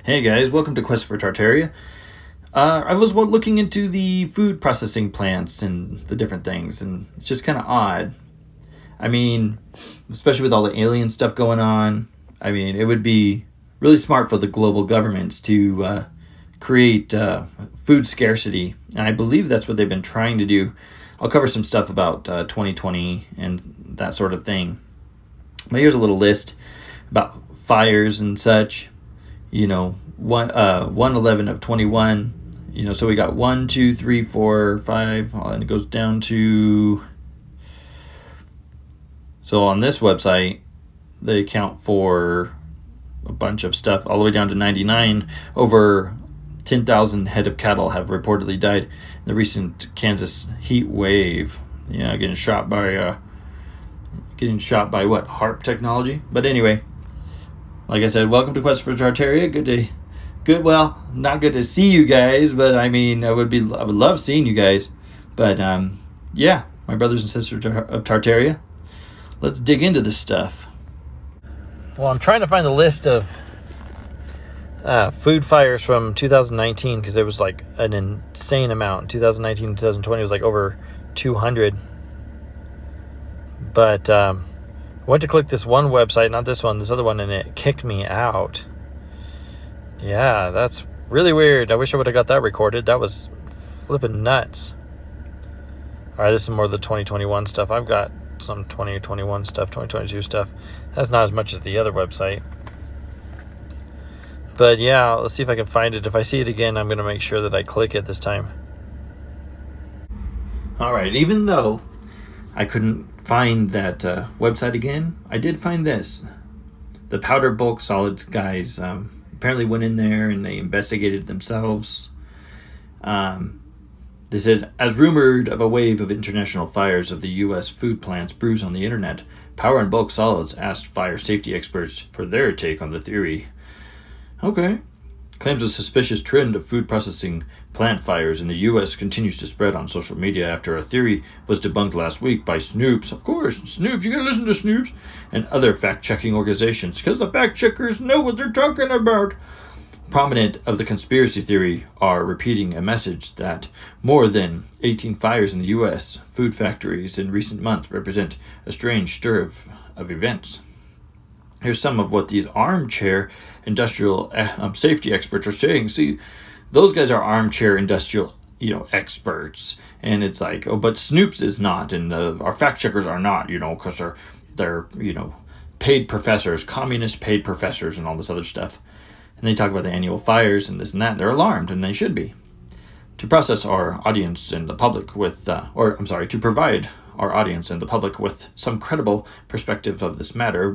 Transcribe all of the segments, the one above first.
Hey guys, welcome to Quest for Tartaria. I was looking into the food processing plants and the different things, and it's just kind of odd. I mean, especially with all the alien stuff going on, I mean, it would be really smart for the global governments to create food scarcity, and I believe that's what they've been trying to do. I'll cover some stuff about 2020 and that sort of thing. But here's a little list about fires and such. 111 of 21. So we got 1, 2, 3, 4, 5, and it goes down to. So on this website, they account for a bunch of stuff all the way down to 99. Over 10,000 head of cattle have reportedly died in the recent Kansas heat wave. Getting shot by what? HARP technology. But anyway, like I said, welcome to Quest for Tartaria. Not good to see you guys, but I mean, I would love seeing you guys. But yeah, my brothers and sisters of Tartaria, let's dig into this stuff. Well, I'm trying to find the list of food fires from 2019 because there was like an insane amount. In 2019 and 2020 was like over 200. But I went to click this one website, not this one, this other one, and it kicked me out. Yeah, that's really weird. I wish I would have got that recorded. That was flipping nuts. All right, this is more of the 2021 stuff. I've got some 2021 stuff, 2022 stuff. That's not as much as the other website. But yeah, let's see if I can find it. If I see it again, I'm going to make sure that I click it this time. All right, even though I couldn't find that website again, I did find this. The powder bulk solids guys apparently went in there and they investigated themselves. They said, as rumored of a wave of international fires of the U.S. food plants brews on the internet, Power and Bulk Solids asked fire safety experts for their take on the theory. Okay. Claims a suspicious trend of food processing plant fires in the U.S. continues to spread on social media after a theory was debunked last week by Snoops. Of course, Snoops, you gotta listen to Snoops, and other fact-checking organizations, because the fact-checkers know what they're talking about. Prominent of the conspiracy theory are repeating a message that more than 18 fires in the U.S. food factories in recent months represent a strange stir of events. Here's some of what these armchair industrial safety experts are saying. See, those guys are armchair industrial, experts, and it's like, oh, but Snoops is not, and our fact checkers are not, because they're paid professors, communist paid professors, and all this other stuff. And they talk about the annual fires and this and that. And they're alarmed, and they should be. To process our audience and the public with, to provide our audience and the public with some credible perspective of this matter,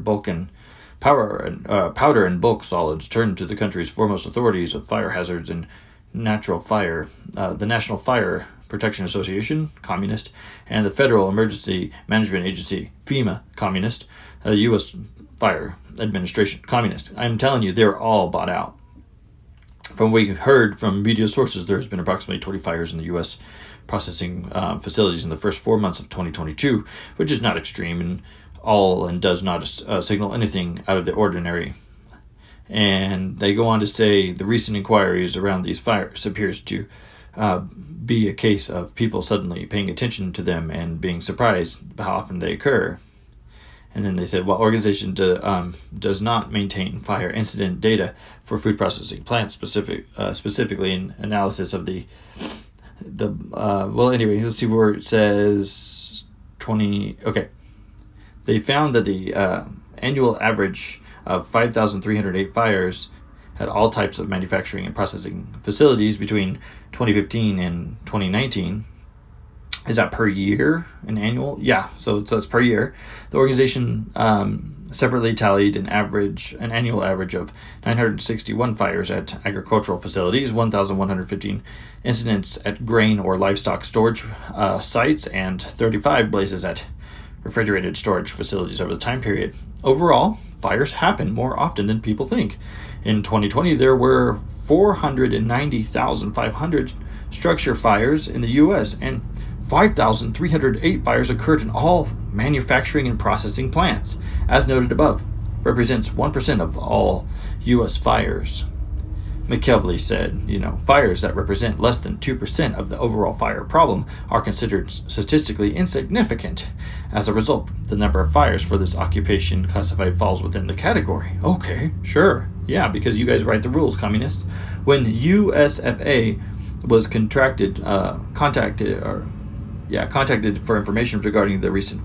powder and bulk solids turned to the country's foremost authorities of fire hazards and natural fire, the National Fire Protection Association, communist, and the Federal Emergency Management Agency, FEMA, communist, the U.S. Fire Administration, communist. I'm telling you, they're all bought out. From what we've heard from media sources, there has been approximately 20 fires in the U.S. processing facilities in the first 4 months of 2022, which is not extreme and does not signal anything out of the ordinary. And they go on to say the recent inquiries around these fires appears to be a case of people suddenly paying attention to them and being surprised by how often they occur. And then they said, organization does not maintain fire incident data for food processing plants, specifically in analysis of anyway, let's see where it says 20. Okay. They found that the annual average of 5,308 fires at all types of manufacturing and processing facilities between 2015 and 2019. Is that per year, an annual? Yeah, so it's per year. The organization separately tallied an annual average of 961 fires at agricultural facilities, 1,115 incidents at grain or livestock storage sites, and 35 blazes at refrigerated storage facilities over the time period. Overall, fires happen more often than people think. In 2020, there were 490,500 structure fires in the U.S., and 5,308 fires occurred in all manufacturing and processing plants. As noted above, represents 1% of all U.S. fires. McKelvey said, fires that represent less than 2% of the overall fire problem are considered statistically insignificant. As a result, the number of fires for this occupation classified falls within the category. Okay, sure. Yeah, because you guys write the rules, communists. When USFA was contacted for information regarding the recent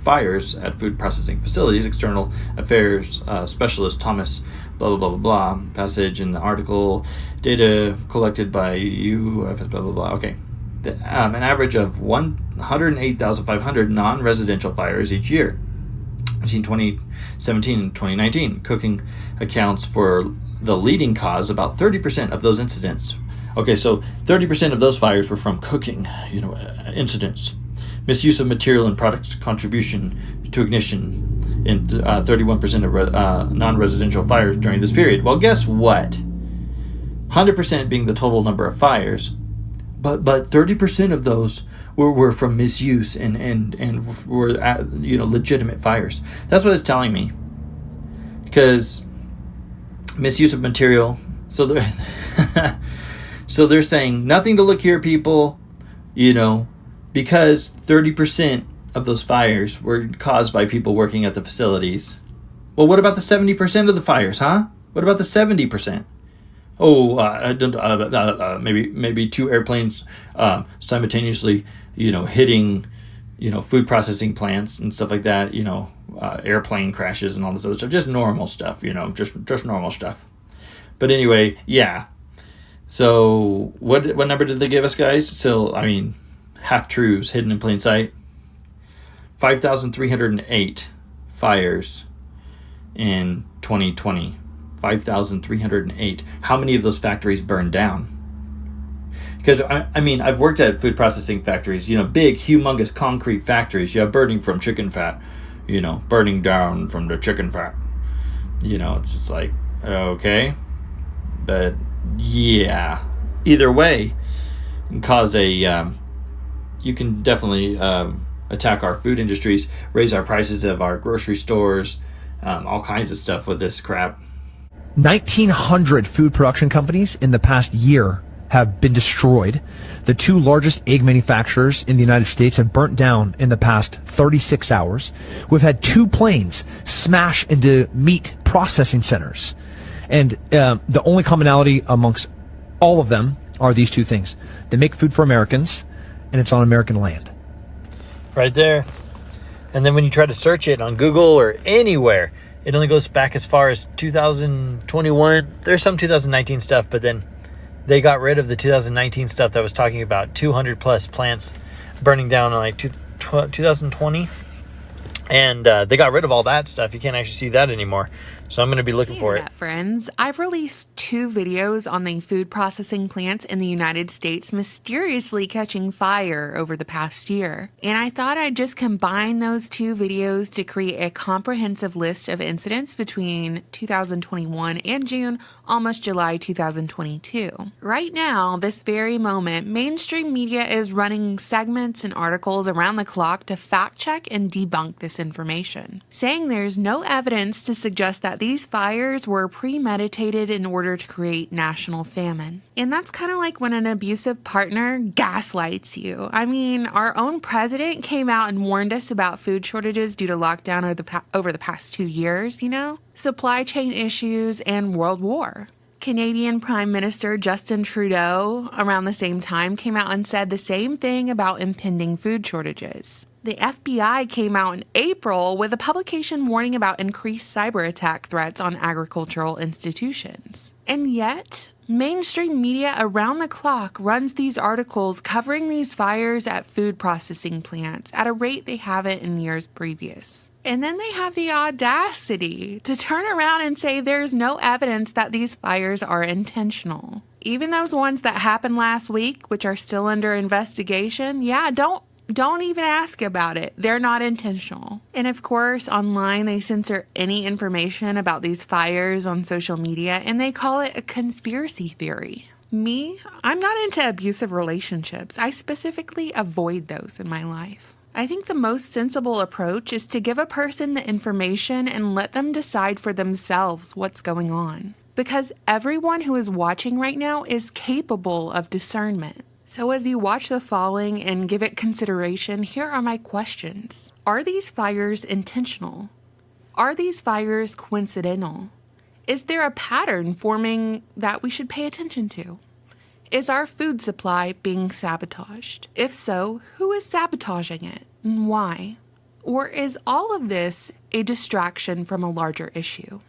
fires at food processing facilities, external affairs specialist Thomas blah blah blah blah blah passage in the article, data collected by UFS blah blah blah. Okay, an average of 108,500 non-residential fires each year between 2017 and 2019. Cooking accounts for the leading cause, about 30% of those incidents. Okay, so 30% of those fires were from cooking, incidents. Misuse of material and products contribution to ignition in 31% of non-residential fires during this period. Well, guess what? 100% being the total number of fires, but 30% of those were from misuse and were legitimate fires. That's what it's telling me. Because misuse of material. So they're saying nothing to look here, people. Because 30% of those fires were caused by people working at the facilities. Well, what about the 70% of the fires, huh? What about the 70%? Oh, maybe two airplanes simultaneously, hitting, food processing plants and stuff like that. Airplane crashes and all this other stuff. Just normal stuff. Just normal stuff. But anyway, yeah. So what number did they give us, guys? Still, half-truths hidden in plain sight. 5,308 fires in 2020. 5,308. How many of those factories burned down? Because, I've worked at food processing factories, big, humongous concrete factories. Yeah, burning from chicken fat, burning down from the chicken fat. It's just like, okay. But, yeah. Either way, cause you can definitely attack our food industries, raise our prices of our grocery stores, all kinds of stuff with this crap. 1,900 food production companies in the past year have been destroyed. The two largest egg manufacturers in the United States have burnt down in the past 36 hours. We've had 2 planes smash into meat processing centers. And the only commonality amongst all of them are these 2 things. They make food for Americans, and it's on American land. Right there. And then when you try to search it on Google or anywhere, it only goes back as far as 2021. There's some 2019 stuff, but then they got rid of the 2019 stuff that was talking about 200 plus plants burning down in like 2020. And they got rid of all that stuff. You can't actually see that anymore. So I'm going to be looking for it. Friends, I've released 2 videos on the food processing plants in the United States mysteriously catching fire over the past year. And I thought I'd just combine those 2 videos to create a comprehensive list of incidents between 2021 and June, almost July 2022. Right now, this very moment, mainstream media is running segments and articles around the clock to fact check and debunk this information, saying there's no evidence to suggest that these fires were premeditated in order to create national famine. And that's kind of like when an abusive partner gaslights you. Our own president came out and warned us about food shortages due to lockdown over the past 2 years, supply chain issues and world war. Canadian Prime Minister Justin Trudeau, around the same time, came out and said the same thing about impending food shortages. The FBI came out in April with a publication warning about increased cyber attack threats on agricultural institutions. And yet, mainstream media around the clock runs these articles covering these fires at food processing plants at a rate they haven't in years previous. And then they have the audacity to turn around and say there's no evidence that these fires are intentional. Even those ones that happened last week, which are still under investigation, don't even ask about it. They're not intentional. And of course, online, they censor any information about these fires on social media, and they call it a conspiracy theory. Me, I'm not into abusive relationships. I specifically avoid those in my life. I think the most sensible approach is to give a person the information and let them decide for themselves what's going on. because everyone who is watching right now is capable of discernment. So as you watch the following and give it consideration, here are my questions. Are these fires intentional? Are these fires coincidental? Is there a pattern forming that we should pay attention to? Is our food supply being sabotaged? If so, who is sabotaging it and why? Or is all of this a distraction from a larger issue?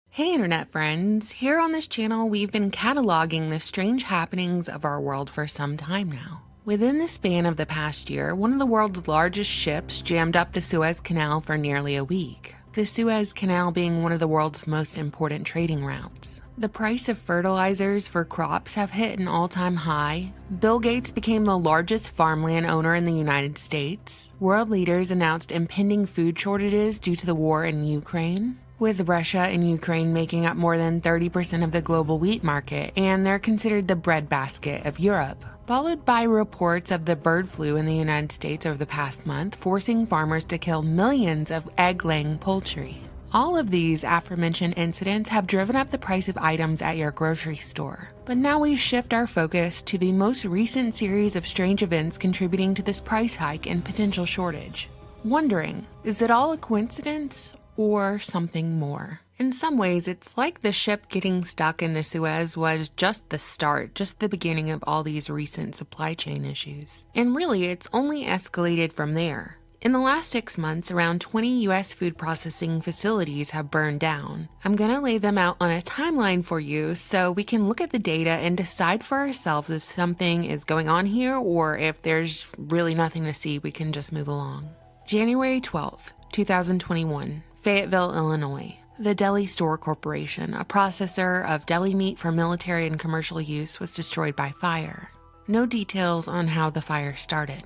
Hey internet friends, here on this channel we've been cataloging the strange happenings of our world for some time now. Within the span of the past year, one of the world's largest ships jammed up the Suez Canal for nearly a week. The Suez Canal being one of the world's most important trading routes. The price of fertilizers for crops have hit an all-time high. Bill Gates became the largest farmland owner in the United States. World leaders announced impending food shortages due to the war in Ukraine, with Russia and Ukraine making up more than 30% of the global wheat market, and they're considered the breadbasket of Europe. Followed by reports of the bird flu in the United States over the past month, forcing farmers to kill millions of egg-laying poultry. All of these aforementioned incidents have driven up the price of items at your grocery store. But now we shift our focus to the most recent series of strange events contributing to this price hike and potential shortage. Wondering, is it all a coincidence or something more? In some ways, it's like the ship getting stuck in the Suez was just the start, just the beginning of all these recent supply chain issues. And really, it's only escalated from there. In the last 6 months, around 20 U.S. food processing facilities have burned down. I'm going to lay them out on a timeline for you so we can look at the data and decide for ourselves if something is going on here or if there's really nothing to see, we can just move along. January 12th, 2021, Fayetteville, Illinois. The Deli Store Corporation, a processor of deli meat for military and commercial use, was destroyed by fire. No details on how the fire started.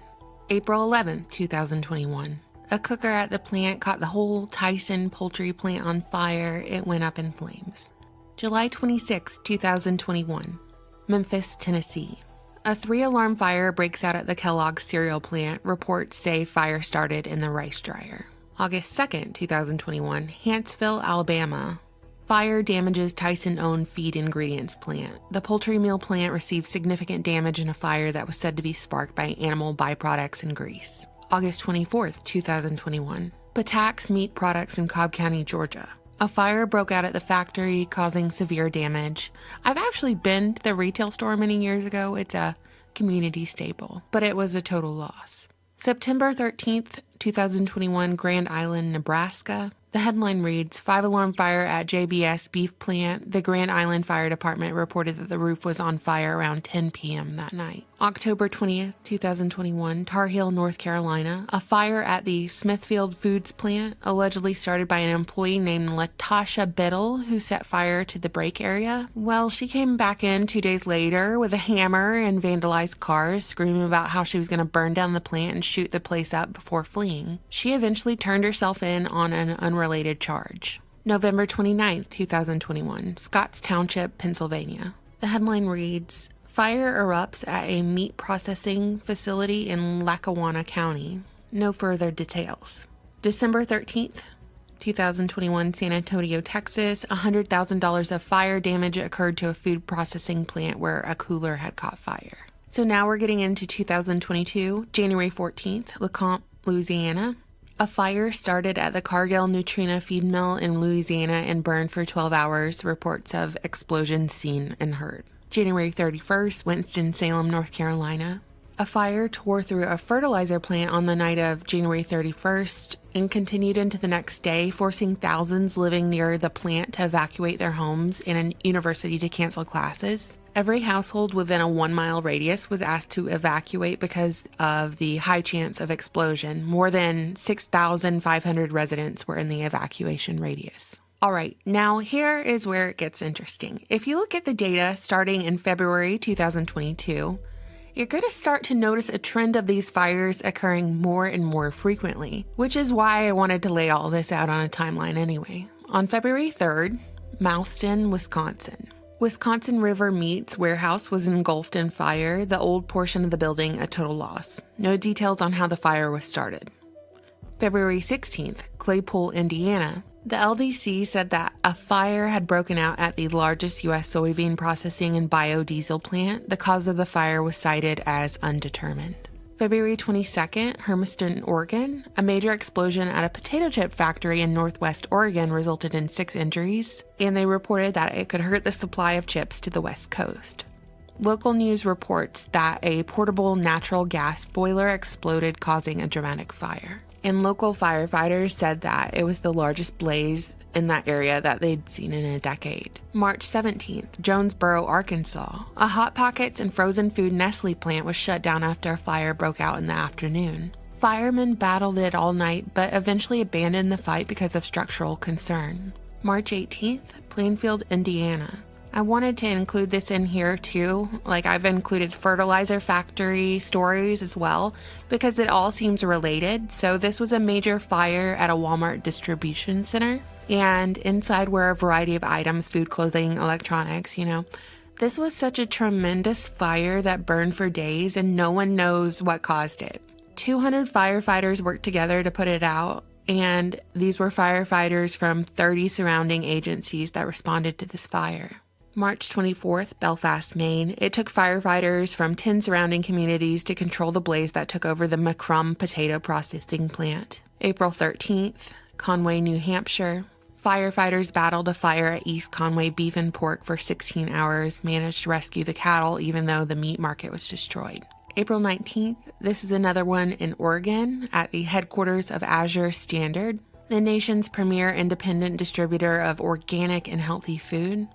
April 11, 2021. A cooker at the plant caught the whole Tyson poultry plant on fire. It went up in flames. July 26, 2021. Memphis, Tennessee. A 3-alarm fire breaks out at the Kellogg's cereal plant. Reports say fire started in the rice dryer. August 2nd, 2021, Huntsville, Alabama. Fire damages Tyson-owned feed ingredients plant. The poultry meal plant received significant damage in a fire that was said to be sparked by animal byproducts and grease. August 24th, 2021, Patax Meat Products in Cobb County, Georgia. A fire broke out at the factory, causing severe damage. I've actually been to the retail store many years ago. It's a community staple, but it was a total loss. September 13th, 2021, Grand Island, Nebraska. The headline reads, 5-alarm fire at JBS beef plant. The Grand Island Fire Department reported that the roof was on fire around 10 p.m. that night. October 20th, 2021, Tar Heel, North Carolina. A fire at the Smithfield Foods plant, allegedly started by an employee named Latasha Biddle, who set fire to the brake area. Well, she came back in 2 days later with a hammer and vandalized cars, screaming about how she was going to burn down the plant and shoot the place up before fleeing. She eventually turned herself in on an unrelated charge. November 29th, 2021, Scotts Township, Pennsylvania. The headline reads, fire erupts at a meat processing facility in Lackawanna County. No further details. December 13th, 2021, San Antonio, Texas. $100,000 of fire damage occurred to a food processing plant where a cooler had caught fire. So now we're getting into 2022, January 14th, LeCompte, Louisiana. A fire started at the Cargill Nutrina feed mill in Louisiana and burned for 12 hours. Reports of explosions seen and heard. January 31st, Winston-Salem, North Carolina. A fire tore through a fertilizer plant on the night of January 31st and continued into the next day, forcing thousands living near the plant to evacuate their homes and a university to cancel classes. Every household within a 1-mile radius was asked to evacuate because of the high chance of explosion. More than 6,500 residents were in the evacuation radius. All right, now here is where it gets interesting. If you look at the data starting in February 2022, you're going to start to notice a trend of these fires occurring more and more frequently, which is why I wanted to lay all this out on a timeline anyway. On February 3rd, Mouston, Wisconsin. Wisconsin River Meats warehouse was engulfed in fire, the old portion of the building a total loss. No details on how the fire was started. February 16th, Claypool, Indiana. The LDC said that a fire had broken out at the largest U.S. soybean processing and biodiesel plant. The cause of the fire was cited as undetermined. February 22nd, Hermiston, Oregon. A major explosion at a potato chip factory in northwest Oregon resulted in 6 injuries, and they reported that it could hurt the supply of chips to the West Coast. Local news reports that a portable natural gas boiler exploded, causing a dramatic fire. And local firefighters said that it was the largest blaze in that area that they'd seen in a decade. March 17th, Jonesboro, Arkansas. A Hot Pockets and frozen food Nestle plant was shut down after a fire broke out in the afternoon. Firemen battled it all night, but eventually abandoned the fight because of structural concern. March 18th, Plainfield, Indiana. I wanted to include this in here too, like I've included fertilizer factory stories as well, because it all seems related. So this was a major fire at a Walmart distribution center, and inside were a variety of items, food, clothing, electronics, This was such a tremendous fire that burned for days, and no one knows what caused it. 200 firefighters worked together to put it out, and these were firefighters from 30 surrounding agencies that responded to this fire. March 24th, Belfast, Maine. It took firefighters from 10 surrounding communities to control the blaze that took over the McCrum potato processing plant. April 13th, Conway, New Hampshire. Firefighters battled a fire at East Conway Beef and Pork for 16 hours, managed to rescue the cattle even though the meat market was destroyed. April 19th, this is another one in Oregon at the headquarters of Azure Standard, the nation's premier independent distributor of organic and healthy food.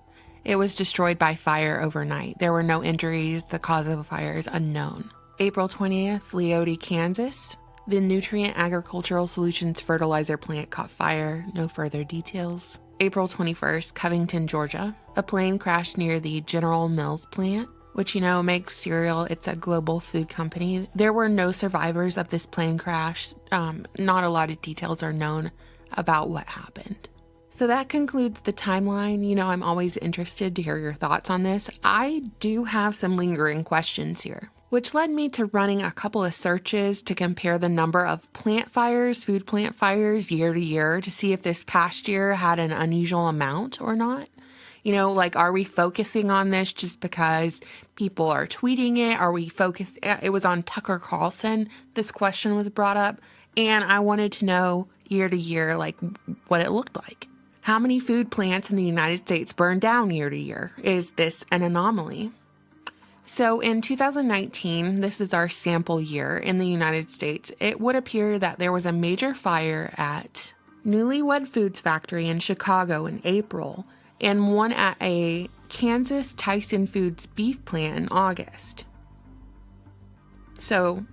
It was destroyed by fire overnight. There were no injuries. The cause of the fire is unknown. April 20th, Leoti, Kansas. The Nutrient Agricultural Solutions fertilizer plant caught fire. No further details. April 21st, Covington, Georgia. A plane crashed near the General Mills plant, which makes cereal. It's a global food company. There were no survivors of this plane crash. Not a lot of details are known about what happened. So that concludes the timeline. I'm always interested to hear your thoughts on this. I do have some lingering questions here, which led me to running a couple of searches to compare the number of plant fires, food plant fires year to year to see if this past year had an unusual amount or not. Are we focusing on this just because people are tweeting it? Are we focused? It was on Tucker Carlson. This question was brought up, and I wanted to know year to year, what it looked like. How many food plants in the United States burn down year to year? Is this an anomaly? So in 2019, this is our sample year in the United States, it would appear that there was a major fire at Newlywed Foods Factory in Chicago in April, and one at a Kansas Tyson Foods beef plant in August. So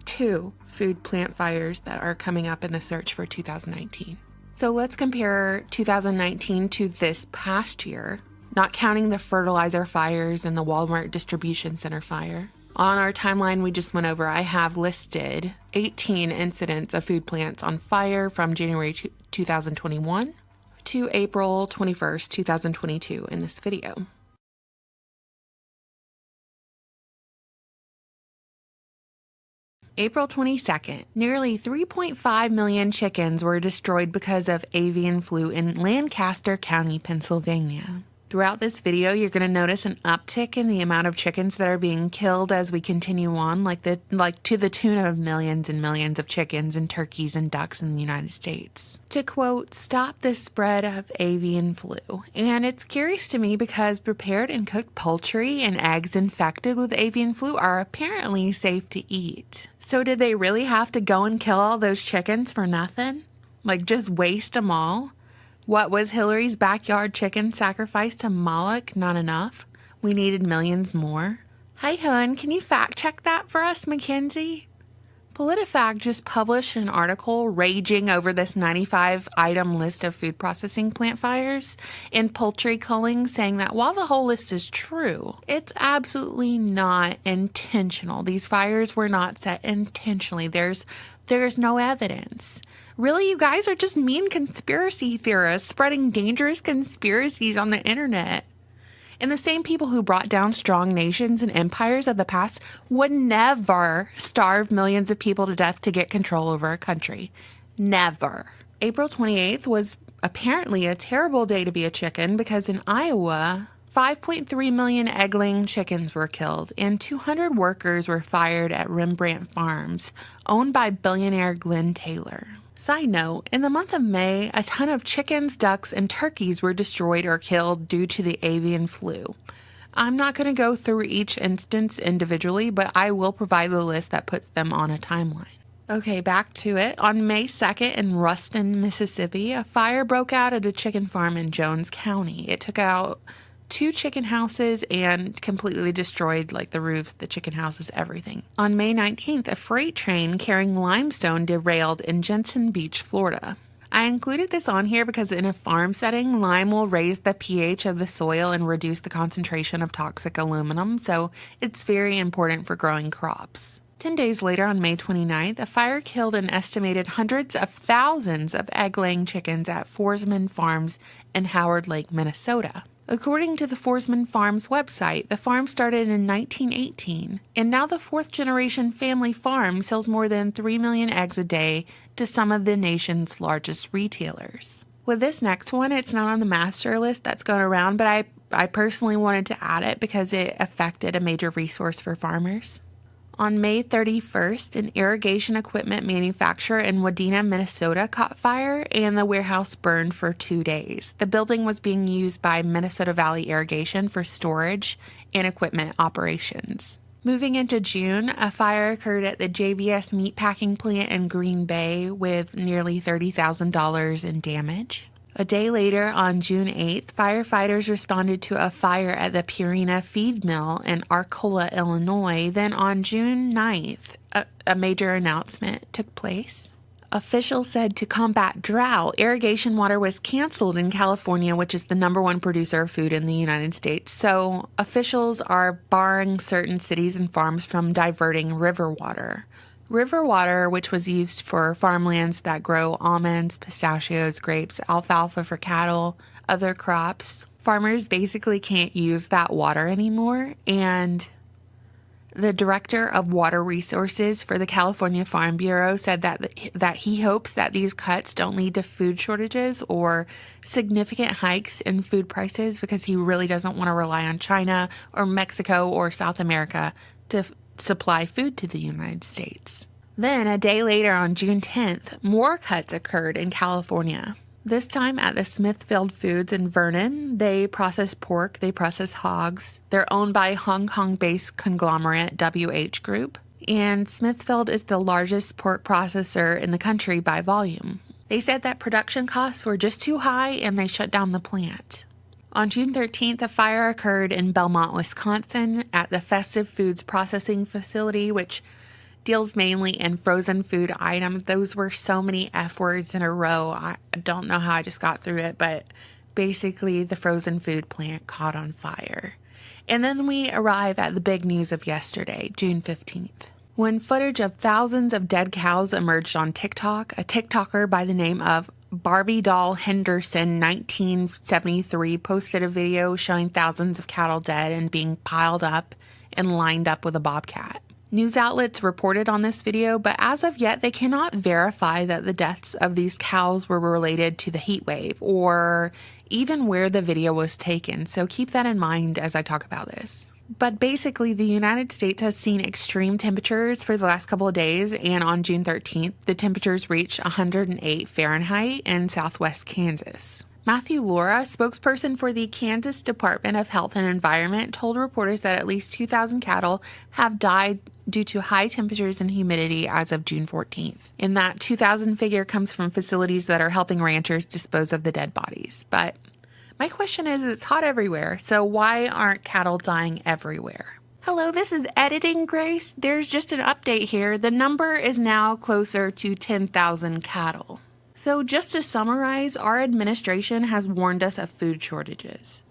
2 food plant fires that are coming up in the search for 2019. So let's compare 2019 to this past year, not counting the fertilizer fires and the Walmart distribution center fire. On our timeline we just went over, I have listed 18 incidents of food plants on fire from January 2021 to April 21st, 2022 in this video. April 22nd, nearly 3.5 million chickens were destroyed because of avian flu in Lancaster County, Pennsylvania. Throughout this video, you're going to notice an uptick in the amount of chickens that are being killed as we continue on, like to the tune of millions and millions of chickens and turkeys and ducks in the United States. To quote, "Stop the spread of avian flu." And it's curious to me because prepared and cooked poultry and eggs infected with avian flu are apparently safe to eat. So did they really have to go and kill all those chickens for nothing? Just waste them all? What was Hillary's backyard chicken sacrifice to Moloch not enough? We needed millions more. Hey hun, can you fact check that for us, Mackenzie? PolitiFact just published an article raging over this 95-item list of food processing plant fires and poultry culling, saying that while the whole list is true, it's absolutely not intentional. These fires were not set intentionally. There's no evidence. Really, you guys are just mean conspiracy theorists spreading dangerous conspiracies on the internet. And the same people who brought down strong nations and empires of the past would never starve millions of people to death to get control over a country. Never. April 28th was apparently a terrible day to be a chicken because in Iowa, 5.3 million egg-laying chickens were killed and 200 workers were fired at Rembrandt Farms, owned by billionaire Glenn Taylor. Side note, in the month of May, a ton of chickens, ducks, and turkeys were destroyed or killed due to the avian flu. I'm not going to go through each instance individually, but I will provide the list that puts them on a timeline. Okay, back to it. On May 2nd in Ruston, Mississippi, a fire broke out at a chicken farm in Jones County. It took out 2 chicken houses and completely destroyed the roofs, the chicken houses, everything. On May 19th, a freight train carrying limestone derailed in Jensen Beach, Florida. I included this on here because in a farm setting, lime will raise the pH of the soil and reduce the concentration of toxic aluminum, so it's very important for growing crops. 10 days later, on May 29th, a fire killed an estimated hundreds of thousands of egg-laying chickens at Forsman Farms in Howard Lake, Minnesota. According to the Forsman Farms website, the farm started in 1918, and now the 4th-generation family farm sells more than 3 million eggs a day to some of the nation's largest retailers. With this next one, it's not on the master list that's going around, but I personally wanted to add it because it affected a major resource for farmers. On May 31st, an irrigation equipment manufacturer in Wadena, Minnesota caught fire and the warehouse burned for 2 days. The building was being used by Minnesota Valley Irrigation for storage and equipment operations. Moving into June, a fire occurred at the JBS meatpacking plant in Green Bay with nearly $30,000 in damage. A day later, on June 8th, firefighters responded to a fire at the Purina feed mill in Arcola, Illinois. Then on June 9th, a major announcement took place. Officials said to combat drought, irrigation water was canceled in California, which is the #1 producer of food in the United States. So officials are barring certain cities and farms from diverting river water. River water, which was used for farmlands that grow almonds, pistachios, grapes, alfalfa for cattle, other crops. Farmers basically can't use that water anymore, and the director of water resources for the California Farm Bureau said that he hopes that these cuts don't lead to food shortages or significant hikes in food prices because he really doesn't want to rely on China or Mexico or South America to supply food to the United States. Then, a day later on June 10th, more cuts occurred in California. This time at the Smithfield Foods in Vernon. They process pork, they process hogs. They're owned by Hong Kong-based conglomerate WH Group. And Smithfield is the largest pork processor in the country by volume. They said that production costs were just too high and they shut down the plant. On June 13th, a fire occurred in Belmont, Wisconsin at the Festive Foods Processing Facility, which deals mainly in frozen food items. Those were so many F words in a row. I don't know how I just got through it, but basically the frozen food plant caught on fire. And then we arrive at the big news of yesterday, June 15th. When footage of thousands of dead cows emerged on TikTok, a TikToker by the name of Barbie Doll Henderson 1973 posted a video showing thousands of cattle dead and being piled up and lined up with a bobcat. News outlets reported on this video, but as of yet, they cannot verify that the deaths of these cows were related to the heat wave or even where the video was taken. So keep that in mind as I talk about this. But basically, the United States has seen extreme temperatures for the last couple of days, and on June 13th, the temperatures reached 108 Fahrenheit in southwest Kansas. Matthew Laura, spokesperson for the Kansas Department of Health and Environment, told reporters that at least 2,000 cattle have died due to high temperatures and humidity as of June 14th. And that 2,000 figure comes from facilities that are helping ranchers dispose of the dead bodies. But my question is, it's hot everywhere, so why aren't cattle dying everywhere? Hello, this is Editing Grace. There's just an update here. The number is now closer to 10,000 cattle. So just to summarize, our administration has warned us of food shortages.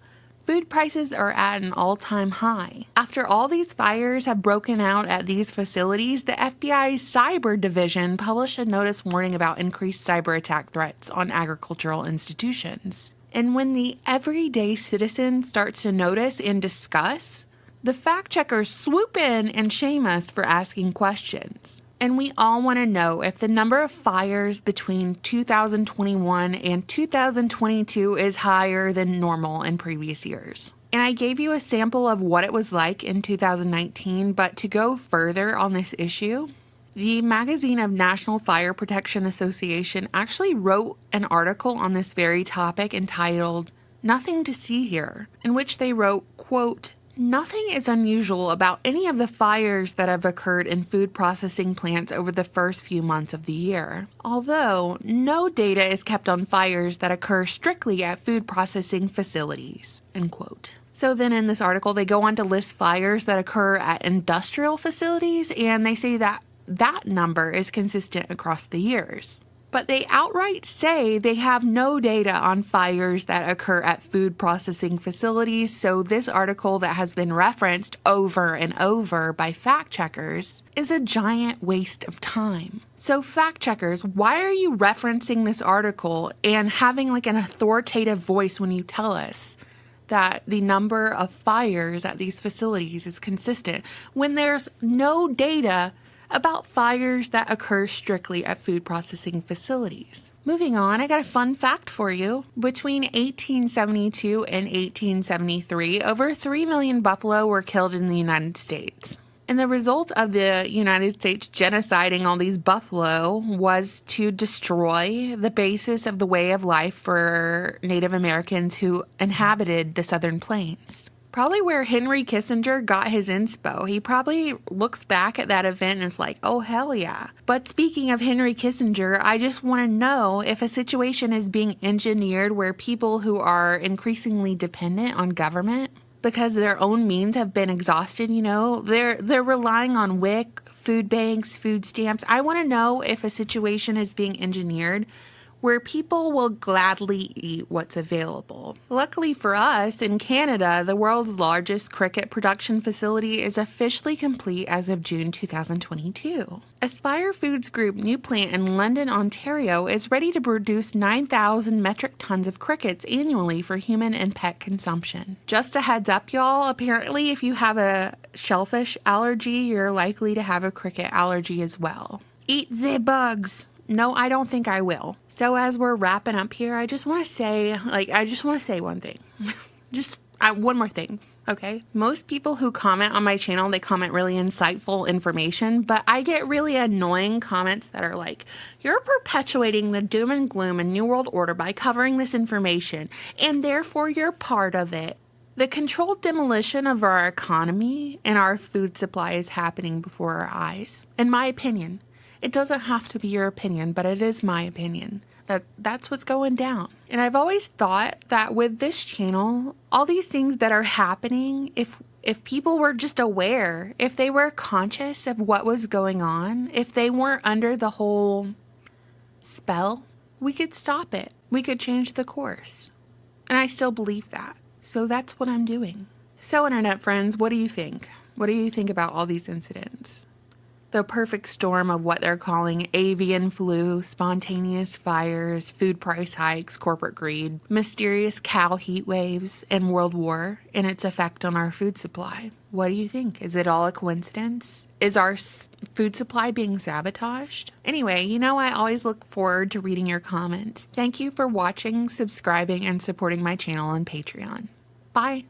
Food prices are at an all-time high. After all these fires have broken out at these facilities, the FBI's cyber division published a notice warning about increased cyber attack threats on agricultural institutions. And when the everyday citizen starts to notice and discuss, the fact checkers swoop in and shame us for asking questions. And we all want to know if the number of fires between 2021 and 2022 is higher than normal in previous years. And I gave you a sample of what it was like in 2019, but to go further on this issue, the magazine of National Fire Protection Association actually wrote an article on this very topic entitled "Nothing to See Here," in which they wrote, quote, "Nothing is unusual about any of the fires that have occurred in food processing plants over the first few months of the year, although no data is kept on fires that occur strictly at food processing facilities," end quote. So then in this article, they go on to list fires that occur at industrial facilities, and they say that that number is consistent across the years. But they outright say they have no data on fires that occur at food processing facilities, so this article that has been referenced over and over by fact checkers is a giant waste of time. So fact checkers, why are you referencing this article and having like an authoritative voice when you tell us that the number of fires at these facilities is consistent when there's no data about fires that occur strictly at food processing facilities? Moving on, I got a fun fact for you. Between 1872 and 1873, over 3 million buffalo were killed in the United States. And the result of the United States genociding all these buffalo was to destroy the basis of the way of life for Native Americans who inhabited the Southern Plains. Probably where Henry Kissinger got his inspo. He probably looks back at that event and is like, oh, hell yeah. But speaking of Henry Kissinger, I just want to know if a situation is being engineered where people who are increasingly dependent on government because their own means have been exhausted, you know, they're relying on WIC, food banks, food stamps. I want to know if a situation is being engineered where people will gladly eat what's available. Luckily for us, in Canada, the world's largest cricket production facility is officially complete as of June 2022. Aspire Foods Group new plant in London, Ontario is ready to produce 9,000 metric tons of crickets annually for human and pet consumption. Just a heads up, y'all, apparently if you have a shellfish allergy, you're likely to have a cricket allergy as well. Eat the bugs. No, I don't think I will. So as we're wrapping up here, I just want to say one thing. One more thing, okay? Most people who comment on my channel, they comment really insightful information, but I get really annoying comments that are like, you're perpetuating the doom and gloom and New World Order by covering this information, and therefore you're part of it. The controlled demolition of our economy and our food supply is happening before our eyes, in my opinion. It doesn't have to be your opinion, but it is my opinion. That's what's going down. And I've always thought that with this channel, all these things that are happening, if people were just aware, if they were conscious of what was going on, if they weren't under the whole spell, we could stop it. We could change the course. And I still believe that. So that's what I'm doing. So internet friends, what do you think? What do you think about all these incidents? The perfect storm of what they're calling avian flu, spontaneous fires, food price hikes, corporate greed, mysterious cow heat waves, and World War and its effect on our food supply. What do you think? Is it all a coincidence? Is our food supply being sabotaged? Anyway, you know I always look forward to reading your comments. Thank you for watching, subscribing, and supporting my channel on Patreon. Bye!